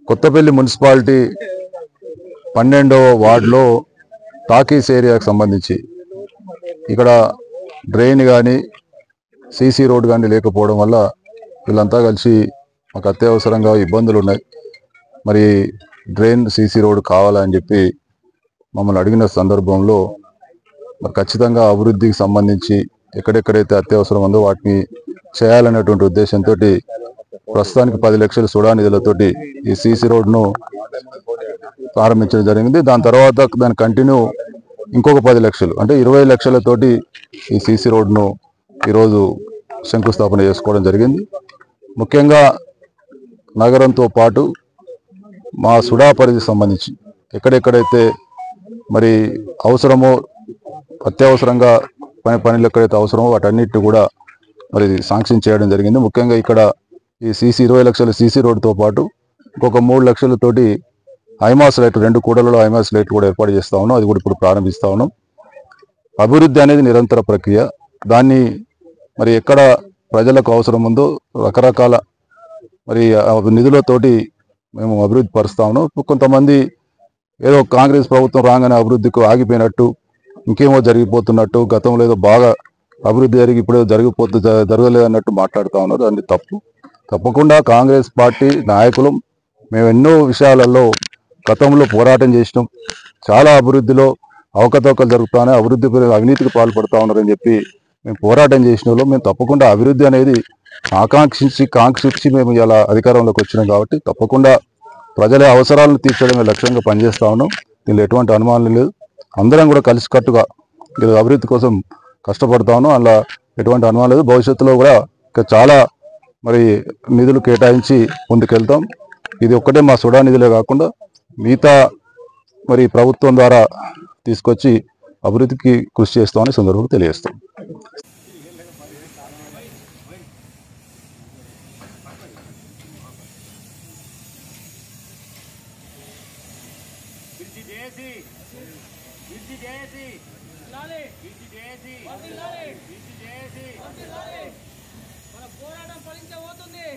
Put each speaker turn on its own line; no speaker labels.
Kothapalli municipality 12వ వార్డులో talkies ఏరియాకి సంబంధించి ఇక్కడ డ్రైన్ కానీ సీసీ రోడ్ కానీ లేకపోవడం వల్ల వీళ్ళంతా కలిసి మాకు అత్యవసరంగా ఇబ్బందులు ఉన్నాయి, మరి డ్రైన్ సీసీ రోడ్ కావాలని చెప్పి మమ్మల్ని అడిగిన సందర్భంలో మరి ఖచ్చితంగా అభివృద్ధికి సంబంధించి ఎక్కడెక్కడైతే అత్యవసరం ఉందో వాటిని చేయాలనేటువంటి ఉద్దేశంతో ప్రస్తుతానికి 10 లక్షల సుడా నిధులతోటి ఈ సీసీ రోడ్ను ప్రారంభించడం జరిగింది. దాని తర్వాత దాని కంటిన్యూ ఇంకొక 10 లక్షలు అంటే 20 లక్షలతోటి ఈ సీసీ రోడ్ను ఈరోజు శంకుస్థాపన చేసుకోవడం జరిగింది. ముఖ్యంగా నగరంతో పాటు మా సుడా పరిధికి సంబంధించి ఎక్కడెక్కడైతే మరి అవసరమో అత్యవసరంగా పనులు ఎక్కడైతే అవసరమో వాటన్నిటిని కూడా మరి శాంక్షన్ చేయడం జరిగింది. ముఖ్యంగా ఇక్కడ ఈ 20 లక్షల సీసీ రోడ్డుతో పాటు ఇంకొక 3 లక్షలతోటి ఐమాస్ లైట్ 2 కూడలలో ఐమాస్ లైట్ కూడా ఏర్పాటు చేస్తా ఉన్నాం. అది కూడా ఇప్పుడు ప్రారంభిస్తా ఉన్నాం. అభివృద్ధి అనేది నిరంతర ప్రక్రియ. దాన్ని మరి ఎక్కడ ప్రజలకు అవసరం ఉందో రకరకాల మరి నిధులతోటి మేము అభివృద్ధి పరుస్తా ఉన్నాం. కొంతమంది ఏదో కాంగ్రెస్ ప్రభుత్వం రాగానే అభివృద్ధికి ఆగిపోయినట్టు, ఇంకేమో జరిగిపోతున్నట్టు, గతంలో ఏదో బాగా అభివృద్ధి జరిగి ఇప్పుడు జరగలేదు అన్నట్టు మాట్లాడుతూ ఉన్నారు. అది తప్పకుండా కాంగ్రెస్ పార్టీ నాయకులు మేము ఎన్నో విషయాలలో గతంలో పోరాటం చేసినాం. చాలా అభివృద్ధిలో అవకతవకలు జరుగుతానే అభివృద్ధి అవినీతికి పాల్పడుతూ ఉన్నారని చెప్పి మేము పోరాటం చేసిన వాళ్ళు మేము తప్పకుండా అభివృద్ధి అనేది కాంక్షించి మేము ఇలా అధికారంలోకి వచ్చినాం. కాబట్టి తప్పకుండా ప్రజల అవసరాలను తీర్చడమే లక్ష్యంగా పనిచేస్తా ఉన్నాం. దీనిలో ఎటువంటి అనుమానం లేదు. అందరం కూడా కలిసికట్టుగా అభివృద్ధి కోసం కష్టపడతా ఉన్నాం. అలా ఎటువంటి అనుమానం లేదు. భవిష్యత్తులో కూడా ఇంకా చాలా మరి నిధులు కేటాయించి ముందుకెళ్తాం. ఇది ఒక్కటే మా సుడా నిధులే కాకుండా మిగతా మరి ప్రభుత్వం ద్వారా తీసుకొచ్చి అభివృద్ధికి కృషి చేస్తామని సందర్భంగా తెలియజేస్తాం.
మన పోరాటం ఫలించబోతుంది.